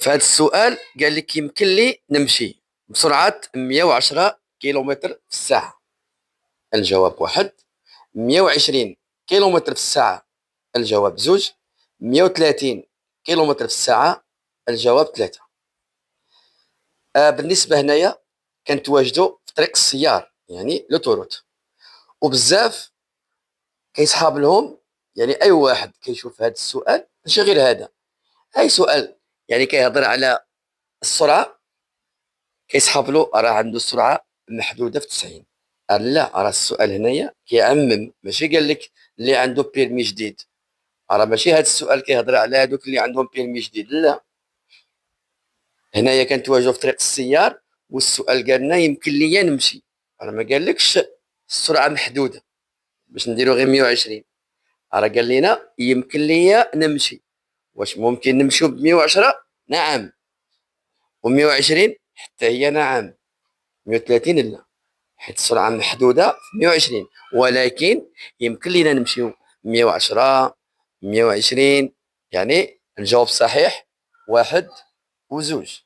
فهذا السؤال قال لك يمكن لي نمشي بسرعة 110 كيلومتر في الساعة. الجواب واحد. 120 كيلومتر في الساعة، الجواب زوج. 130 كيلومتر في الساعة، الجواب ثلاثة. بالنسبة هنايا كنتواجدوا في طريق السيار، يعني لوتوروت، وبزاف كيصحاب لهم، يعني اي واحد كيشوف هذا السؤال، ماشي غير هذا، اي سؤال يعني كيهضر على السرعه كيسحب له راه عنده السرعه محدوده في 90. لا، راه السؤال هنايا كيعمم، ماشي قال لك اللي عنده بيرمي جديد، راه ماشي هذا السؤال كيهضر على هذوك اللي عندهم بيرمي جديد، لا. هنايا كنتواجهوا في طريق السيار، والسؤال قال لنا يمكن ليا نمشي، راه ما قالكش السرعه محدوده باش نديرو غير 120، راه قال لنا يمكن ليا نمشي. واش ممكن نمشيو ب 110؟ نعم. و120 حتى هي نعم. 130 لا، حيت السرعه محدوده في 120، ولكن يمكن لنا نمشيو 110 120. يعني الجواب الصحيح واحد وزوج.